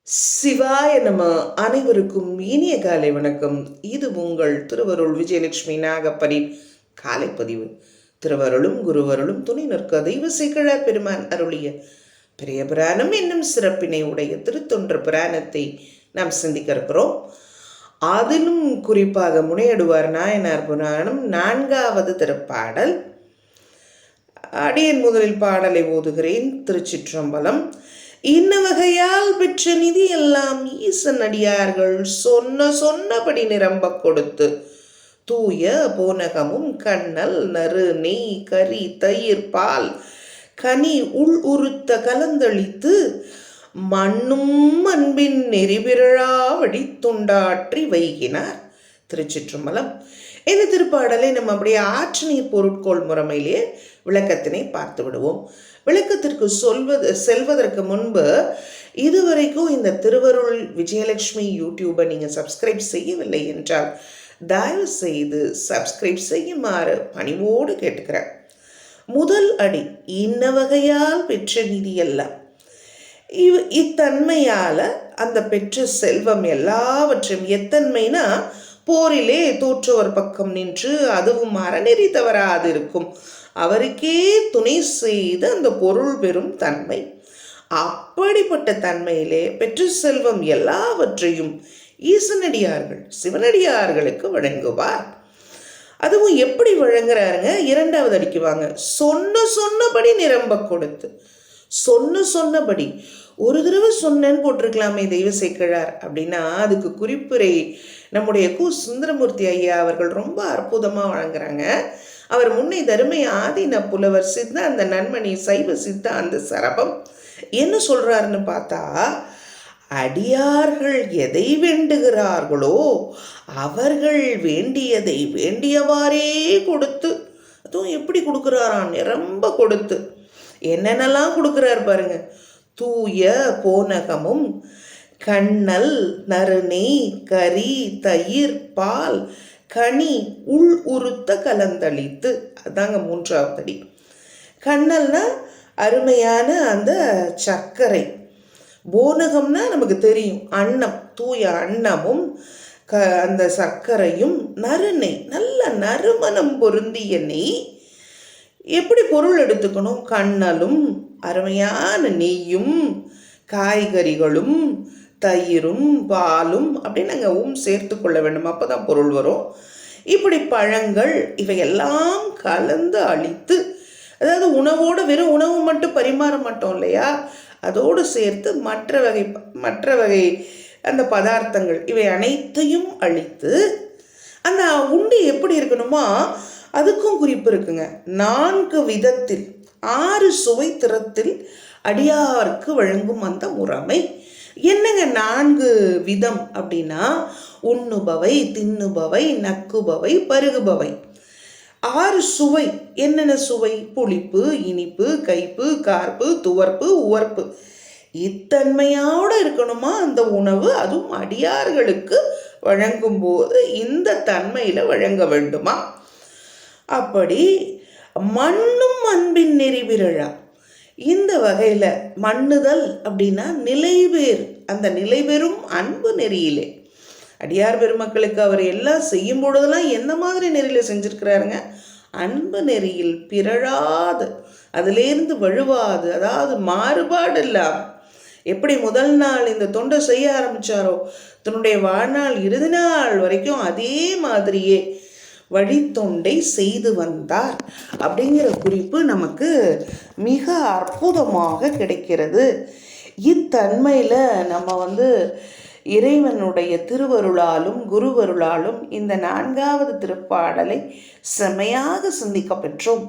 சிவாய நம. அனைவருக்கும் இனிய காலை வணக்கம். இது உங்கள் திருவருள் விஜயலட்சுமி நாகப்பனின் காலைப்பதிவு. திருவருளும் குருவருளும் துணை நிற்க தெய்வ சேக்கிழார் பெருமான் அருளிய பெரிய புராணம் என்னும் சிறப்பினை உடைய திருத்தொன்ற புராணத்தை நாம் சிந்திக்க இருக்கிறோம். அதிலும் குறிப்பாக முனையடுவார் நாயனார் புராணம் 4வது திருப்பாடல். அடியன் முதலில் பாடலை ஓதுகிறேன். திருச்சிற்றம்பலம். இன்ன வகையால் பெற்ற நிதி எல்லாம் ஈசன் அடியார்கள் சொன்னபடி நிரம்ப கொடுத்து தூய போனகமும் கண்ணல் நறு நெய் கறி தயிர் பால் கனி உள் உறுத்த கலந்தளித்து மண்ணும் அன்பின் நெறிபிரழா வடித்துண்டாற்றி வைகினார். திருச்சிற்றம்பலம். இந்த திருப்பாடலை நம்ம அப்படியே ஆற்று நீர் பொருட்கோள் முறைமையிலே விளக்கத்தினை பார்த்து விடுவோம். விளக்கத்திற்கு செல்வதற்கு முன்பு இதுவரைக்கும் இந்த திருவருள் விஜயலட்சுமி யூடியூபை நீங்கள் சப்ஸ்கிரைப் செய்யவில்லை என்றால் தயவு செய்து சப்ஸ்கிரைப் செய்யுமாறு பணிவோடு கேட்டுக்கிறேன். முதல் அடி இன்ன வகையால் பெற்ற நிதி எல்லாம். இத்தன்மையால் அந்த பெற்ற செல்வம் எல்லாவற்றையும், எத்தன்மைனா போரிலே தோற்றவர் பக்கம் நின்று அதுவும் அறநெறி தவறாது இருக்கும் அவருக்கே துணை செய்து அந்த பொருள் பெறும் தன்மை. அப்படிப்பட்ட தன்மையிலே பெற்று செல்வம் எல்லாவற்றையும் ஈசனடியார்கள் சிவனடியார்களுக்கு வழங்குவார். அதுவும் எப்படி வழங்குறாருங்க? 2வது அடிக்கு வாங்க. சொன்னபடி நிரம்ப கொடுத்து. சொன்னபடி ஒரு தடவை சொன்னேன்னு போட்டிருக்கலாமே தெய்வ சேக்கிழார் அப்படின்னா அதுக்கு குறிப்புரை நம்முடைய சுந்தரமூர்த்தி ஐயா அவர்கள் ரொம்ப அற்புதமாக வழங்குறாங்க. அவர் முன்னை தருமை ஆதீன புலவர் சித்தாந்த நன்மணி சைவ சித்தாந்த சரபம் என்ன சொல்றாருன்னு பார்த்தா, அடியார்கள் எதை வேண்டுகிறார்களோ அவர்கள் வேண்டியதை வேண்டியவாறே கொடுத்து, அதுவும் எப்படி கொடுக்குறாராம்? நிரம்ப கொடுத்து. என்னென்னலாம் கொடுக்குறார் பாருங்க. தூய போனகமும் கண்ணல் நறுநெய் கறி தயிர் பால் கனி உள் உறுத்த கலந்தளித்து. அதாங்க 3வது அடி. கண்ணல்னா அருமையான அந்த சர்க்கரை. போனகம்னா நமக்கு தெரியும் அன்னம், தூய அன்னமும் அந்த சர்க்கரையும் நறுநெய், நல்ல நறுமணம் பொருந்திய நெய். எப்படி பொருள் எடுத்துக்கணும்? கண்ணலும் அருமையான நெய்யும் காய்கறிகளும் தயிரும் பாலும் அப்படின்னு நாங்கள் சேர்த்து கொள்ள வேண்டும். அப்போ தான் பொருள் வரும். இப்படி பழங்கள் இவையெல்லாம் கலந்து அளித்து, அதாவது உணவோடு வெறும் உணவு மட்டும் பரிமாற மாட்டோம் இல்லையா, அதோடு சேர்த்து மற்ற வகை அந்த பதார்த்தங்கள் இவை அனைத்தையும் அளித்து, அந்த உண்டி எப்படி இருக்கணுமா அதுக்கும் குறிப்பு இருக்குங்க. 4 விதத்தில் 6 சுவை திறத்தில் அடியாருக்கு வழங்கும் அந்த முறைமை. என்னங்க 4 விதம் அப்படின்னா, உண்ணுபவை, தின்னுபவை, நக்குபவை, பருகுபவை. 6 சுவை. என்னென்ன சுவை? புளிப்பு, இனிப்பு, கைப்பு, கார்ப்பு, துவர்ப்பு, உவர்ப்பு. இத்தன்மையோடு இருக்கணுமா அந்த உணவு. அதுவும் அடியார்களுக்கு வழங்கும் போது இந்த தன்மையில் வழங்க வேண்டுமா. அப்படி மண்ணும் அன்பின் நெறிபிரழா. இந்த வகையில் மண்ணுதல் அப்படின்னா நிலைபேர், அந்த நிலைபெறும் அன்பு நெறியிலே. அடியார் பெருமக்களுக்கு அவர் எல்லாம் செய்யும் பொழுதெல்லாம் எந்த மாதிரி நெறியில் செஞ்சுருக்கிறாருங்க? அன்பு நெறியில் பிறழாது, அதிலேருந்து வழுவாது, அதாவது மாறுபாடு இல்லாமல். எப்படி முதல் நாள் இந்த தொண்டை செய்ய ஆரம்பித்தாரோ தன்னுடைய வாழ்நாள் இறுதி நாள் வரைக்கும் அதே மாதிரியே வழித்தொண்டை செய்து வந்தார் அப்படிங்கிற குறிப்பு நமக்கு மிக அற்புதமாக கிடைக்கிறது. இத்தன்மையில் நம்ம இறைவனுடைய திருவருளாலும் குருவருளாலும் இந்த 4வது திருப்பாடலை செம்மையாக சிந்திக்க பெற்றோம்.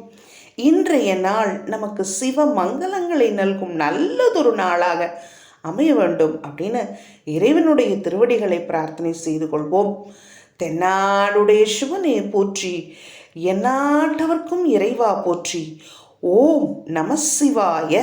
இன்றைய நாள் நமக்கு சிவ மங்களங்களை நல்கும் நல்லதொரு நாளாக அமைய வேண்டும் அப்படின்னு இறைவனுடைய திருவடிகளை பிரார்த்தனை செய்து கொள்வோம். தென்னாடுடைய சிவனே போற்றி, எந்நாட்டவர்க்கும் இறைவா போற்றி. ஓம் நம சிவாய.